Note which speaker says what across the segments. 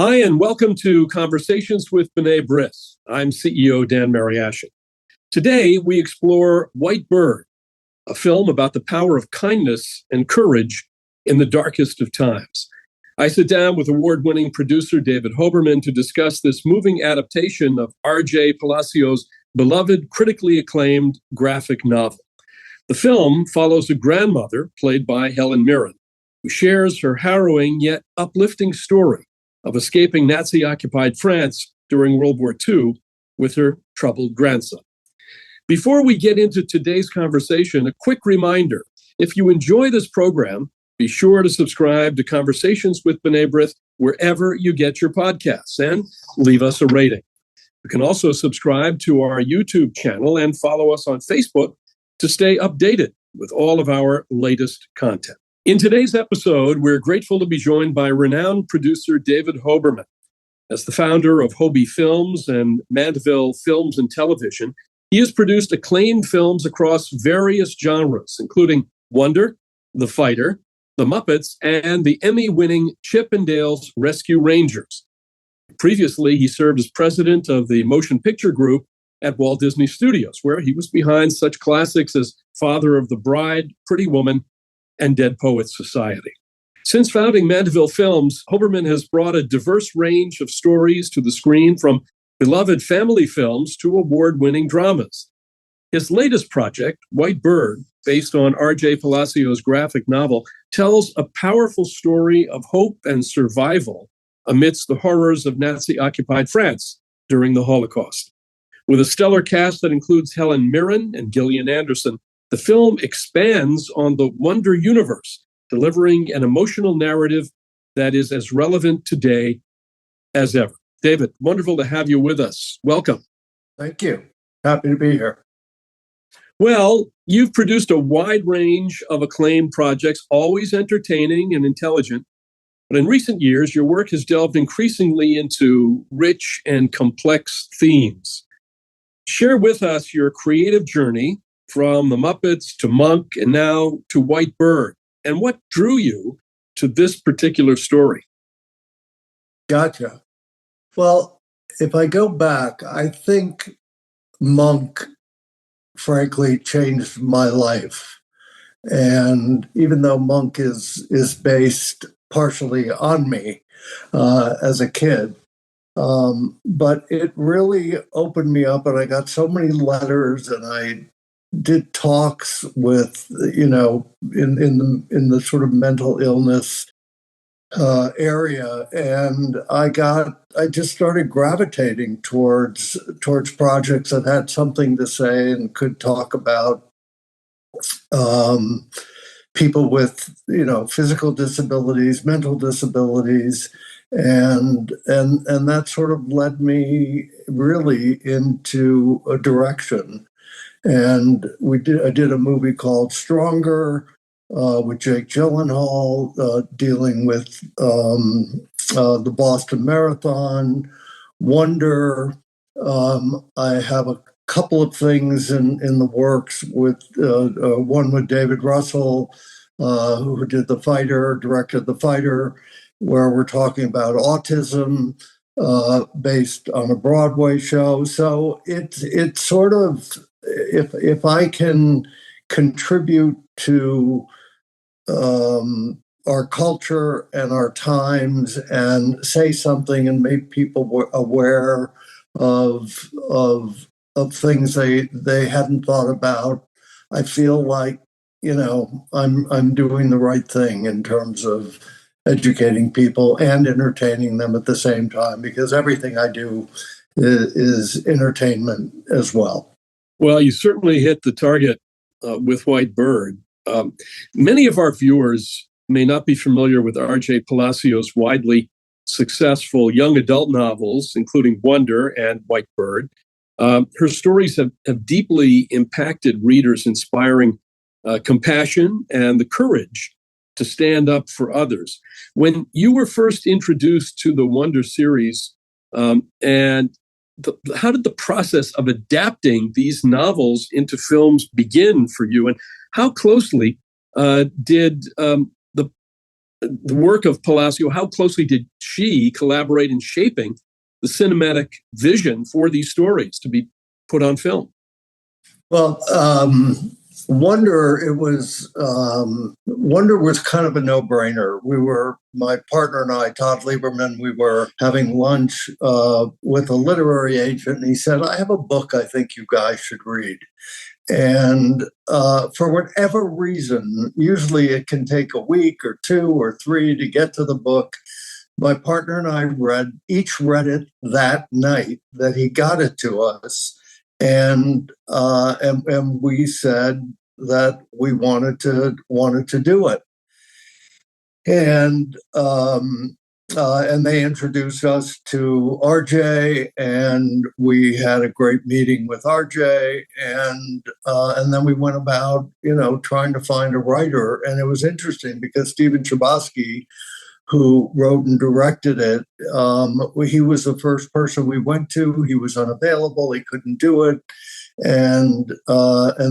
Speaker 1: Hi, and welcome to Conversations with B'nai B'rith. I'm CEO Dan Mariaschin. Today, we explore White Bird, a film about the power of kindness and courage in the darkest of times. I sit down with award-winning producer David Hoberman to discuss this moving adaptation of R.J. Palacio's beloved, critically acclaimed graphic novel. The film follows a grandmother, played by Helen Mirren, who shares her harrowing yet uplifting story of escaping Nazi-occupied France during World War II with her troubled grandson. Before we get into today's conversation, a quick reminder. If you enjoy this program, be sure to subscribe to Conversations with B'nai B'rith wherever you get your podcasts and leave us a rating. You can also subscribe to our YouTube channel and follow us on Facebook to stay updated with all of our latest content. In today's episode, we're grateful to be joined by renowned producer David Hoberman. As the founder of Hobie Films and Mandeville Films and Television, he has produced acclaimed films across various genres, including Wonder, The Fighter, The Muppets, and the Emmy-winning Chip and Dale's Rescue Rangers. Previously, he served as president of the motion picture group at Walt Disney Studios, where he was behind such classics as Father of the Bride, Pretty Woman, and Dead Poets Society. Since founding Mandeville Films, Hoberman has brought a diverse range of stories to the screen, from beloved family films to award-winning dramas. His latest project, White Bird, based on R.J. Palacio's graphic novel, tells a powerful story of hope and survival amidst the horrors of Nazi-occupied France during the Holocaust. With a stellar cast that includes Helen Mirren and Gillian, the film expands on the Wonder universe, delivering an emotional narrative that is as relevant today as ever. David, wonderful to have you with us. Welcome.
Speaker 2: Thank you. Happy to be here.
Speaker 1: Well, you've produced a wide range of acclaimed projects, always entertaining and intelligent. But in recent years, your work has delved increasingly into rich and complex themes. Share with us your creative journey from the Muppets to Monk and now to White Bird, and what drew you to this particular story?
Speaker 2: Gotcha. Well, if I go back, I think Monk, frankly, changed my life. And even though Monk is based partially on me as a kid, but it really opened me up, and I got so many letters, and I did talks with, in the sort of mental illness area, and I just started gravitating towards projects that had something to say and could talk about people with physical disabilities, mental disabilities, and that sort of led me really into a direction. And I did a movie called Stronger with Jake Gyllenhaal, dealing with the Boston Marathon, Wonder. I have a couple of things in the works with one with David Russell, who did directed The Fighter, where we're talking about autism based on a Broadway show. So it's sort of, if I can contribute to our culture and our times and say something and make people aware of things they hadn't thought about, I feel like I'm doing the right thing in terms of educating people and entertaining them at the same time, because everything I do is entertainment as well.
Speaker 1: Well, you certainly hit the target with White Bird. Many of our viewers may not be familiar with R.J. Palacio's widely successful young adult novels, including Wonder and White Bird. Her stories have deeply impacted readers, inspiring compassion and the courage to stand up for others. When you were first introduced to the Wonder series, how did the process of adapting these novels into films begin for you, and how closely did the the work of Palacio, how closely did she collaborate in shaping the cinematic vision for these stories to be put on film?
Speaker 2: Well, Wonder was kind of a no-brainer. My partner and I, Todd Lieberman, we were having lunch with a literary agent, and he said, "I have a book I think you guys should read." And for whatever reason, usually it can take a week or two or three to get to the book. My partner and I each read it that night that he got it to us. And we said that we wanted to do it, and they introduced us to RJ, and we had a great meeting with RJ, and then we went about trying to find a writer, and it was interesting because Stephen Chbosky, who wrote and directed it, he was the first person we went to. He was unavailable. He couldn't do it. And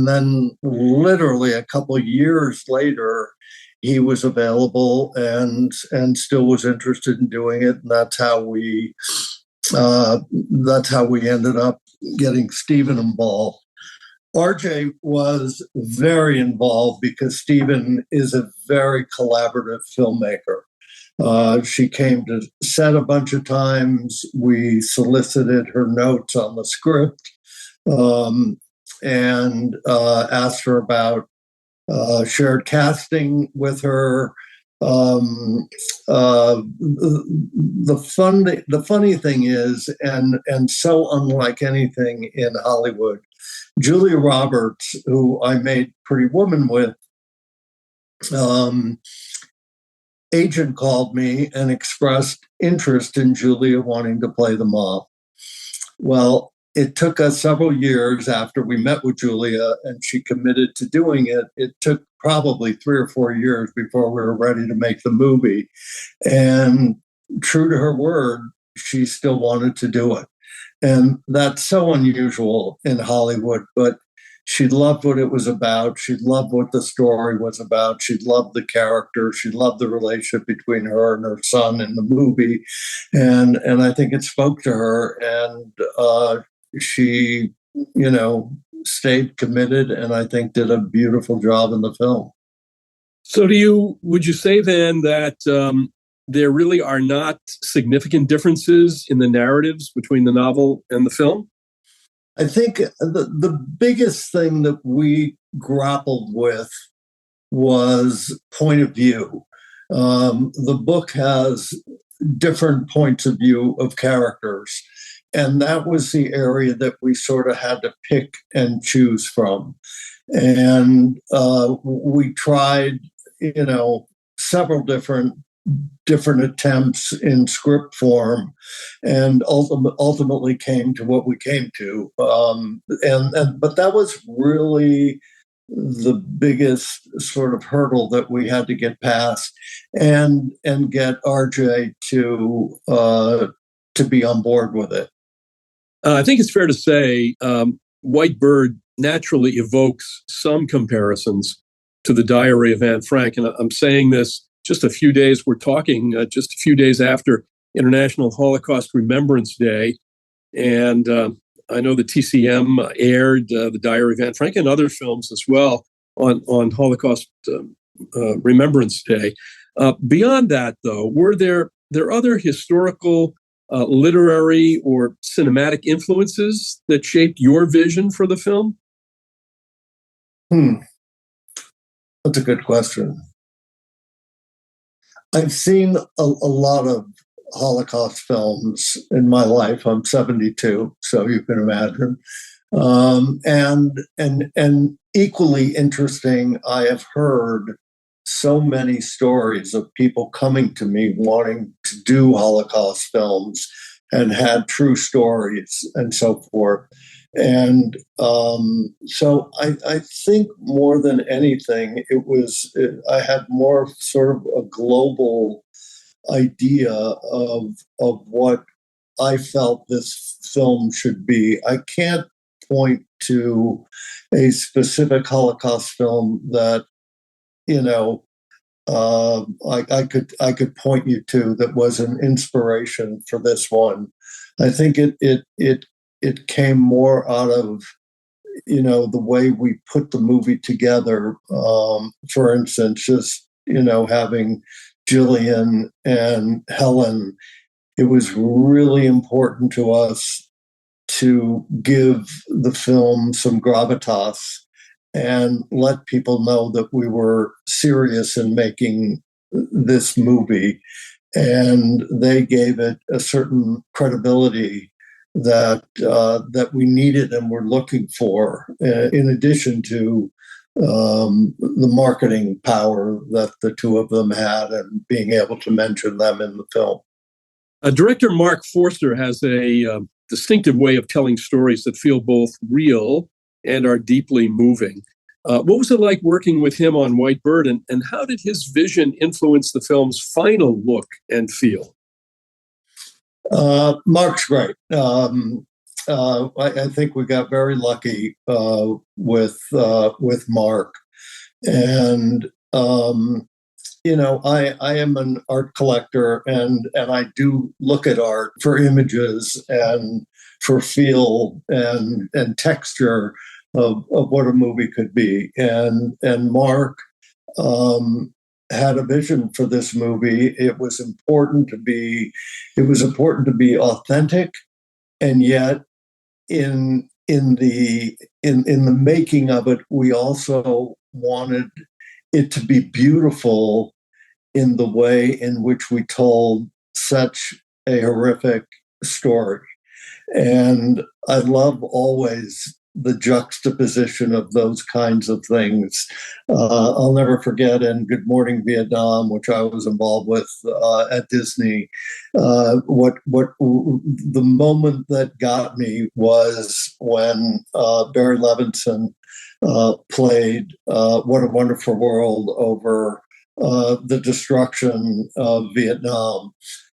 Speaker 2: then literally a couple of years later, he was available and still was interested in doing it. And that's how we ended up getting Stephen involved. RJ was very involved because Stephen is a very collaborative filmmaker. She came to set a bunch of times. We solicited her notes on the script and asked her about shared casting with her. The funny thing is, and so unlike anything in Hollywood, Julia Roberts, who I made Pretty Woman with, agent called me and expressed interest in Julia wanting to play the mom. Well, it took us several years after we met with Julia and she committed to doing it. It took probably 3 or 4 years before we were ready to make the movie. And true to her word, she still wanted to do it. And that's so unusual in Hollywood, but she loved what it was about. She loved what the story was about. She loved the character. She loved the relationship between her and her son in the movie. And I think it spoke to her. And she, stayed committed and I think did a beautiful job in the film.
Speaker 1: So would you say then that there really are not significant differences in the narratives between the novel and the film?
Speaker 2: I think the biggest thing that we grappled with was point of view. The book has different points of view of characters, and that was the area that we sort of had to pick and choose from. And we tried, several different attempts in script form, and ultimately came to what we came to. But that was really the biggest sort of hurdle that we had to get past, and get RJ to be on board with it.
Speaker 1: I think it's fair to say White Bird naturally evokes some comparisons to the Diary of Anne Frank. And I'm saying this just a few days, we're talking just a few days after International Holocaust Remembrance Day. And I know the TCM aired the Diary of Anne Frank and other films as well on Holocaust Remembrance Day. Beyond that, though, were there other historical, literary, or cinematic influences that shaped your vision for the film?
Speaker 2: That's a good question. I've seen a lot of Holocaust films in my life. I'm 72, so you can imagine. And equally interesting, I have heard so many stories of people coming to me wanting to do Holocaust films and had true stories and so forth. And so I think more than anything, I had more sort of a global idea of what I felt this film should be. I can't point to a specific Holocaust film that, I could point you to that was an inspiration for this one. I think it came more out of the way we put the movie together. For instance, just having Gillian and Helen, it was really important to us to give the film some gravitas and let people know that we were serious in making this movie. And they gave it a certain credibility that we needed and were looking for, in addition to the marketing power that the two of them had and being able to mention them in the film.
Speaker 1: Director Mark Forster has a distinctive way of telling stories that feel both real and are deeply moving. What was it like working with him on White Bird, and how did his vision influence the film's final look and feel?
Speaker 2: Mark's great. I think we got very lucky with Mark, and I am an art collector, and I do look at art for images and for feel and texture of what a movie could be. And Mark had a vision for this movie. It was important to be authentic, and yet in the making of it, we also wanted it to be beautiful in the way in which we told such a horrific story. And I love always the juxtaposition of those kinds of things. I'll never forget in Good Morning Vietnam, which I was involved with at Disney, what the moment that got me was when Barry Levinson played What a Wonderful World over the destruction of Vietnam.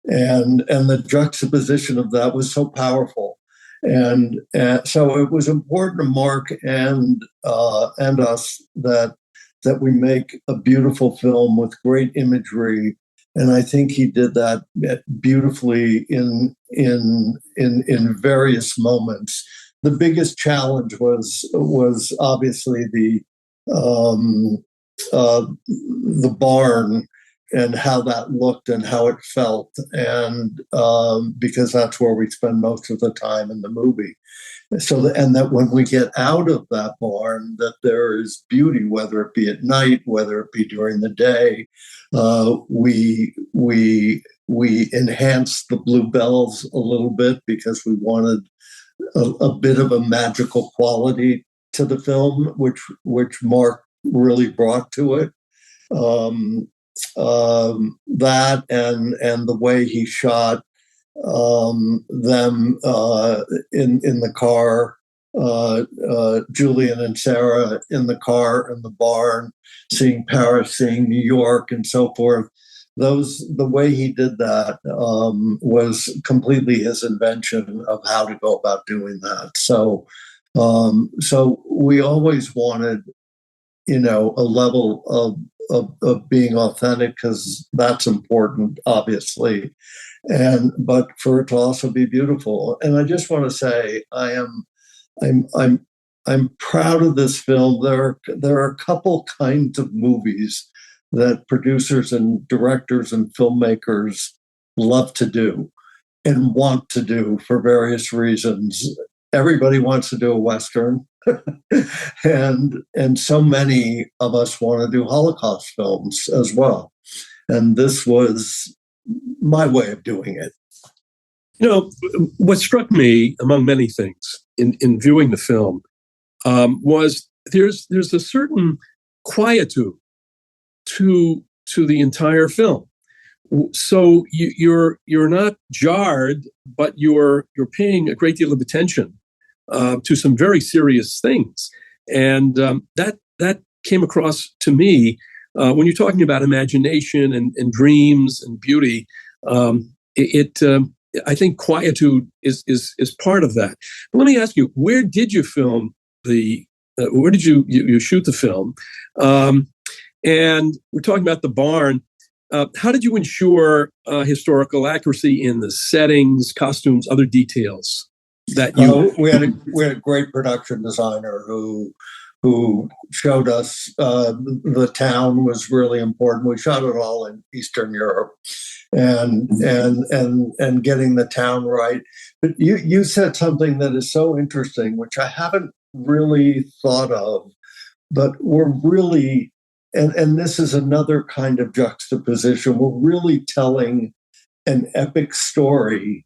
Speaker 2: And the juxtaposition of that was so powerful. And so it was important to Mark and us that we make a beautiful film with great imagery. And I think he did that beautifully in various moments. The biggest challenge was obviously the barn and how that looked and how it felt, and because that's where we spend most of the time in the movie. So, and that when we get out of that barn, that there is beauty, whether it be at night, whether it be during the day. We enhanced the bluebells a little bit because we wanted a bit of a magical quality to the film, which Mark really brought to it. That and the way he shot them in the car, Julian and Sarah in the car in the barn, seeing Paris, seeing New York, and so forth. The way he did that was completely his invention of how to go about doing that. So we always wanted, a level of being authentic, because that's important, obviously, but for it to also be beautiful. And I just want to say, I'm proud of this film. There are a couple kinds of movies that producers and directors and filmmakers love to do and want to do for various reasons. Everybody wants to do a Western. and so many of us want to do Holocaust films as well. And this was my way of doing it.
Speaker 1: What struck me, among many things, in viewing the film, was there's a certain quietude to the entire film. So you're not jarred, but you're paying a great deal of attention to some very serious things, and that came across to me when you're talking about imagination and dreams and beauty. I think quietude is part of that. But let me ask you, where did you film where did you shoot the film? And we're talking about the barn. How did you ensure historical accuracy in the settings, costumes, other details that you?
Speaker 2: We had a great production designer who showed us the town was really important. We shot it all in Eastern Europe, and getting the town right. But you said something that is so interesting, which I haven't really thought of, but we're really, and this is another kind of juxtaposition. We're really telling an epic story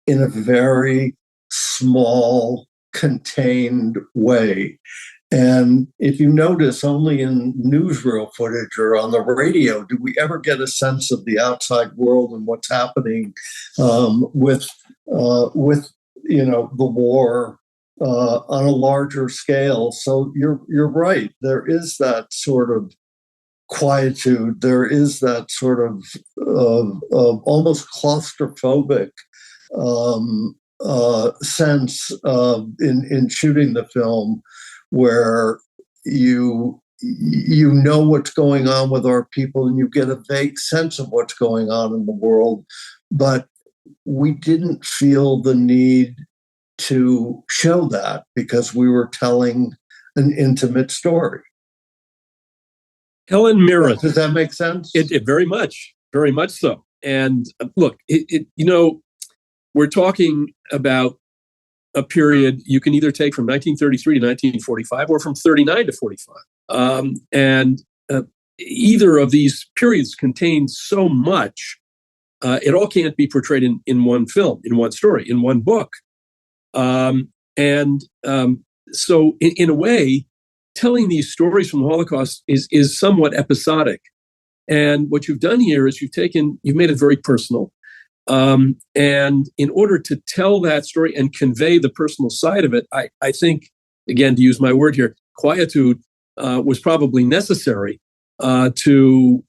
Speaker 2: in a very small, contained way. And if you notice, only in newsreel footage or on the radio do we ever get a sense of the outside world and what's happening with the war on a larger scale. So you're right. There is that sort of quietude. There is that sort of almost claustrophobic sense in shooting the film, where you know what's going on with our people and you get a vague sense of what's going on in the world, but we didn't feel the need to show that because we were telling an intimate story.
Speaker 1: Helen Mirren.
Speaker 2: Does that make sense?
Speaker 1: It very much so. And look, we're talking about a period you can either take from 1933 to 1945 or from 39 to 45. And either of these periods contain so much. It all can't be portrayed in one film, in one story, in one book. So in a way, telling these stories from the Holocaust is somewhat episodic. And what you've done here is you've made it very personal. And in order to tell that story and convey the personal side of it, I think, again, to use my word here, quietude was probably necessary to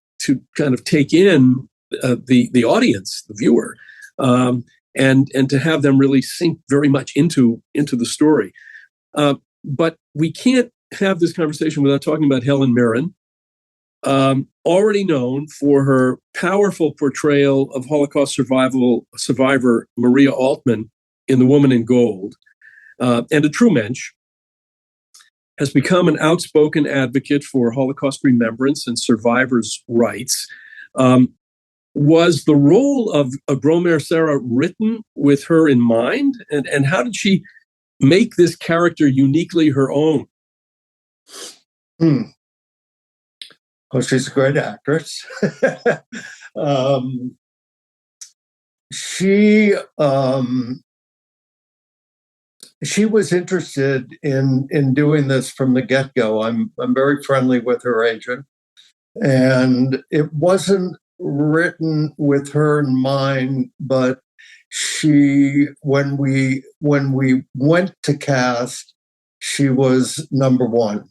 Speaker 1: kind of take in the audience, the viewer, and to have them really sink very much into the story. But we can't have this conversation without talking about Helen Mirren, already known for her powerful portrayal of Holocaust survivor Maria Altman in The Woman in Gold, and a true mensch, has become an outspoken advocate for Holocaust remembrance and survivors' rights. Was the role of Gromer Sarah written with her in mind? And how did she make this character uniquely her own?
Speaker 2: Well, she's a great actress. She was interested in doing this from the get-go. I'm very friendly with her agent, and it wasn't written with her in mind, but when we went to cast, she was number one.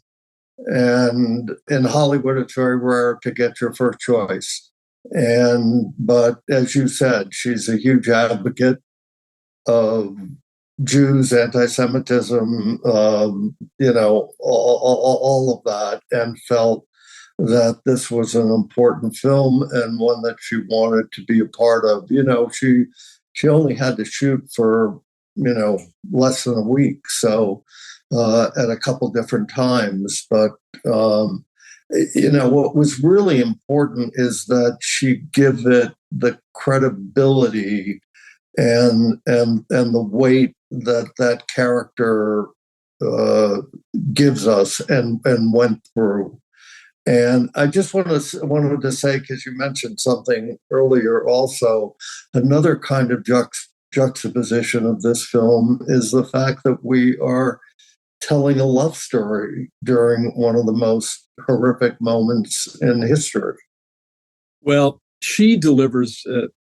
Speaker 2: And in Hollywood, it's very rare to get your first choice. But as you said, she's a huge advocate of Jews, anti-Semitism, all of that, and felt that this was an important film and one that she wanted to be a part of. She only had to shoot for, less than a week. So, at a couple different times. But, what was really important is that she give it the credibility and the weight that character gives us and went through. And I just wanted to say, because you mentioned something earlier also, another kind of juxtaposition of this film is the fact that we are telling a love story during one of the most horrific moments in history.
Speaker 1: Well, she delivers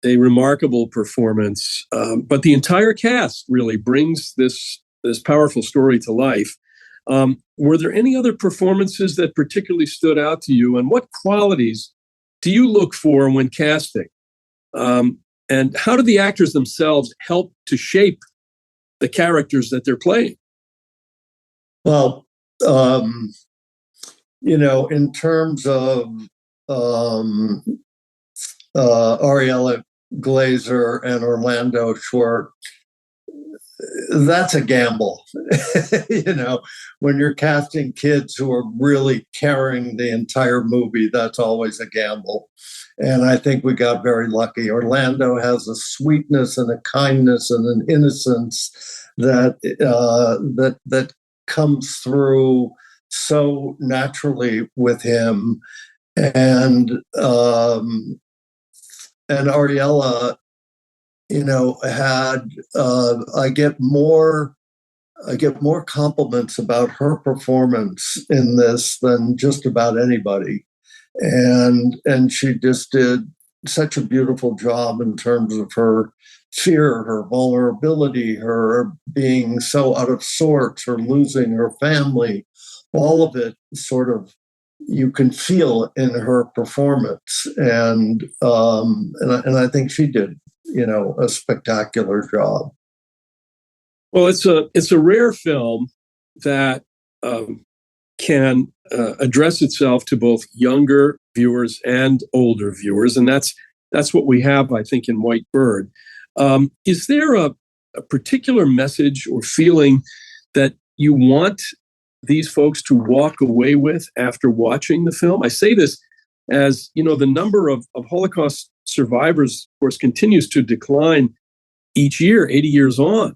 Speaker 1: a remarkable performance, but the entire cast really brings this powerful story to life. Were there any other performances that particularly stood out to you, and what qualities do you look for when casting? And how do the actors themselves help to shape the characters that they're playing?
Speaker 2: Well, in terms of um, Ariella Glazer and Orlando Short, that's a gamble. When you're casting kids who are really carrying the entire movie, that's always a gamble. And I think we got very lucky. Orlando has a sweetness and a kindness and an innocence that comes through so naturally with him. And Ariella, had I get more compliments about her performance in this than just about anybody, and she just did such a beautiful job in terms of her fear, her vulnerability, her being so out of sorts, her losing her family, all of it sort of you can feel in her performance, and I think she did a spectacular job.
Speaker 1: Well, it's a rare film that can address itself to both younger viewers and older viewers, and that's what we have, I think, in White Bird. Is there a particular message or feeling that you want these folks to walk away with after watching the film? I say this as, the number of Holocaust survivors, of course, continues to decline each year, 80 years on.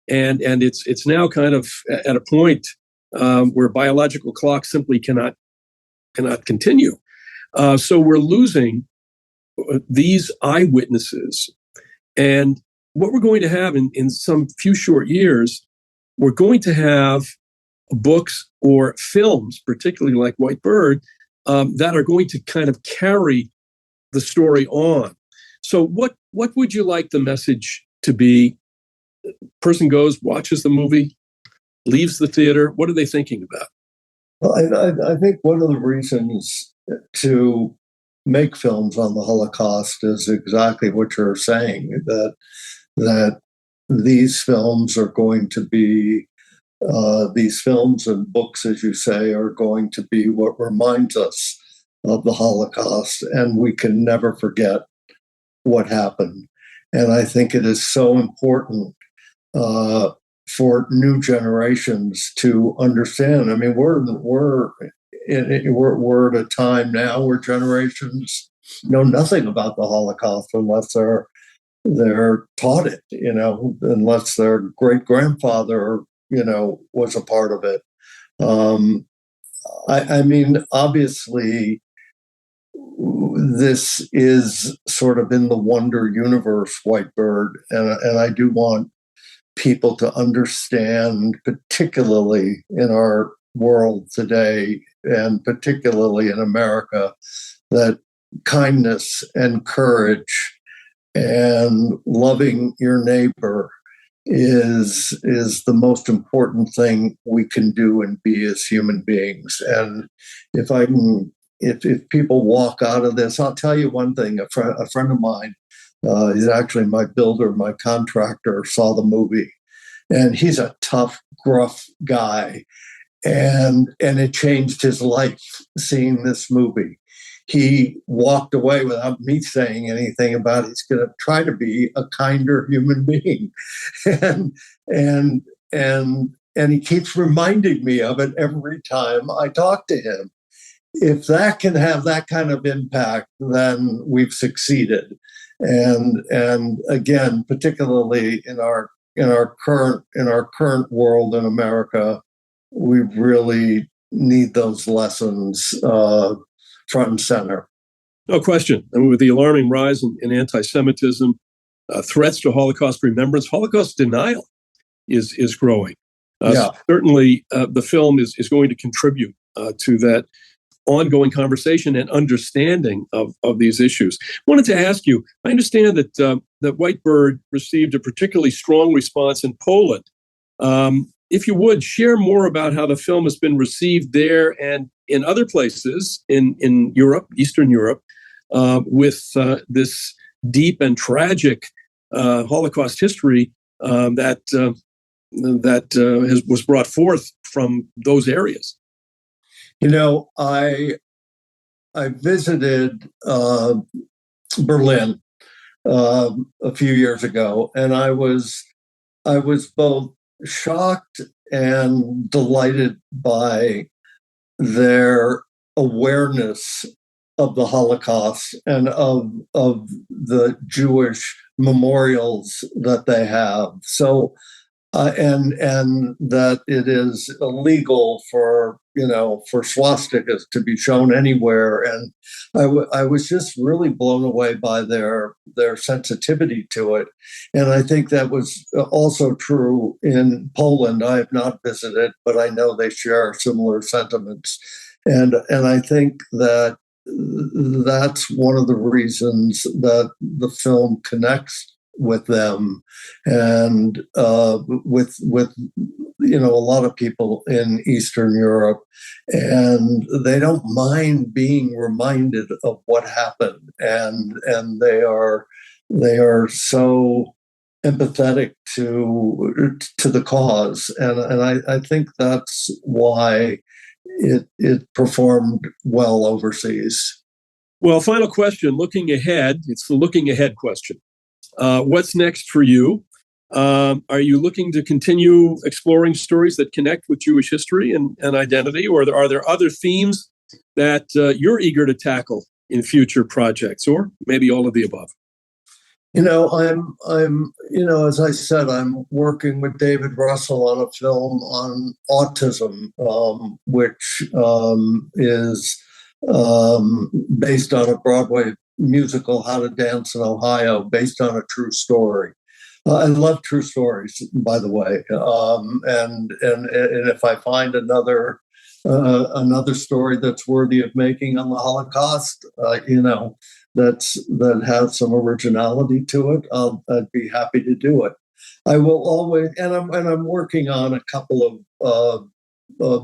Speaker 1: And it's now kind of at a point where biological clocks simply cannot continue. So we're losing these eyewitnesses. And what we're going to have in some few short years, we're going to have books or films, particularly like White Bird, that are going to kind of carry the story on. So what would you like the message to be? Person goes, watches the movie, leaves the theater. What are they thinking about?
Speaker 2: Well, I think one of the reasons to make films on the Holocaust is exactly what you're saying, that these films are going to be these films and books, as you say, are going to be what reminds us of the Holocaust, and we can never forget what happened. And I think it is so important for new generations to understand. I mean, we're at a time now where generations know nothing about the Holocaust unless they're taught it, unless their great grandfather, was a part of it. I mean, obviously, this is sort of in the wonder universe, White Bird, and I do want people to understand, particularly in our world today, and particularly in America, that kindness and courage and loving your neighbor is the most important thing we can do and be as human beings. And if people walk out of this, I'll tell you one thing. A friend of mine, he's actually my builder, my contractor, saw the movie, and he's a tough, gruff guy, and it changed his life seeing this movie. He walked away without me saying anything about he's going to try to be a kinder human being, and he keeps reminding me of it every time I talk to him. If that can have that kind of impact, then we've succeeded. And again, particularly in our current world in America, we really need those lessons front and center.
Speaker 1: No question. I mean, with the alarming rise in anti-Semitism, threats to Holocaust remembrance, Holocaust denial is growing. Certainly, the film is going to contribute to that ongoing conversation and understanding of these issues. I wanted to ask you, I understand that White Bird received a particularly strong response in Poland. If you would, share more about how the film has been received there and in other places in Europe, Eastern Europe, with this deep and tragic Holocaust history that was brought forth from those areas.
Speaker 2: I visited Berlin a few years ago, and I was both shocked and delighted by their awareness of the Holocaust and of the Jewish memorials that they have. So, and that it is illegal for swastikas to be shown anywhere. And I was just really blown away by their sensitivity to it. And I think that was also true in Poland. I have not visited, but I know they share similar sentiments. And I think that that's one of the reasons that the film connects with them and with a lot of people in Eastern Europe, and they don't mind being reminded of what happened, and they are so empathetic to the cause, and I think that's why it performed well overseas.
Speaker 1: Well, final question, looking ahead, it's the looking ahead question. What's next for you? Are you looking to continue exploring stories that connect with Jewish history and identity, or are there other themes that you're eager to tackle in future projects, or maybe all of the above?
Speaker 2: I'm as I said, I'm working with David Russell on a film on autism, which is based on a Broadway musical, How to Dance in Ohio, based on a true story. I love true stories, by the way. And if I find another story that's worthy of making on the Holocaust, that has some originality to it, I'd be happy to do it. I will always, and I'm working on a couple of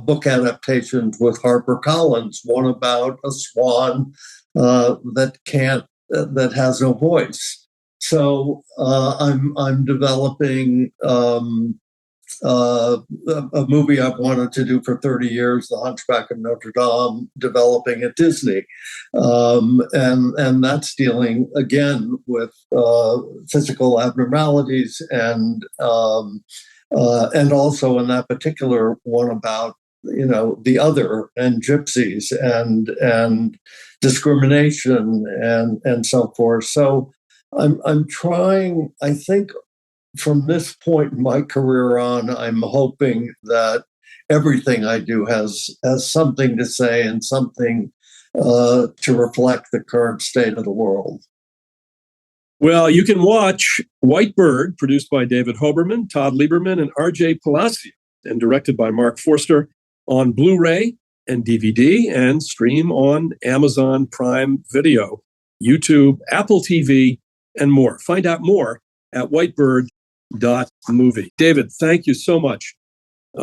Speaker 2: book adaptations with HarperCollins. One about a swan that has no voice. So I'm developing a movie I've wanted to do for 30 years, The Hunchback of Notre Dame, developing at Disney, and that's dealing again with physical abnormalities and also in that particular one about the other and gypsies and discrimination and so forth. So I'm trying, I think from this point in my career on, I'm hoping that everything I do has something to say and something to reflect the current state of the world.
Speaker 1: Well, you can watch White Bird, produced by David Hoberman, Todd Lieberman, and R.J. Palacio, and directed by Mark Forster, on Blu-ray and DVD, and stream on Amazon Prime Video, YouTube, Apple TV, and more. Find out more at whitebird.movie. David, thank you so much.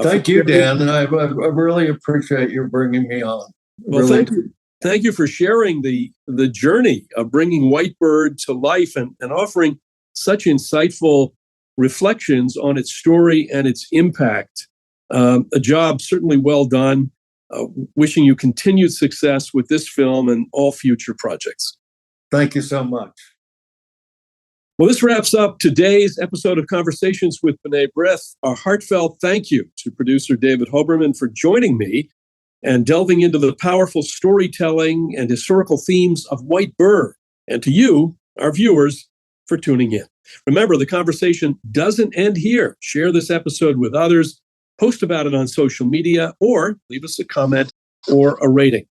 Speaker 2: Thank you, Dan. And I really appreciate you bringing me on.
Speaker 1: Well, really. Thank you. Thank you for sharing the journey of bringing White Bird to life and offering such insightful reflections on its story and its impact. A job certainly well done. Wishing you continued success with this film and all future projects.
Speaker 2: Thank you so much.
Speaker 1: Well, this wraps up today's episode of Conversations with B'nai B'rith. A heartfelt thank you to producer David Hoberman for joining me and delving into the powerful storytelling and historical themes of White Bird, and to you, our viewers, for tuning in. Remember, the conversation doesn't end here. Share this episode with others, post about it on social media, or leave us a comment or a rating.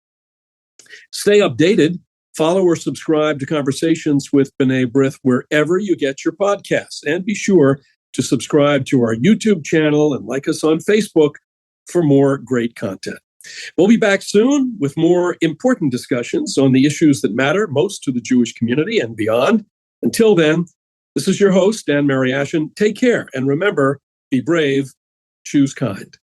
Speaker 1: Stay updated. Follow or subscribe to Conversations with B'nai B'rith wherever you get your podcasts. And be sure to subscribe to our YouTube channel and like us on Facebook for more great content. We'll be back soon with more important discussions on the issues that matter most to the Jewish community and beyond. Until then, this is your host, Dan Mariaschin. Take care, and remember, be brave, choose kind.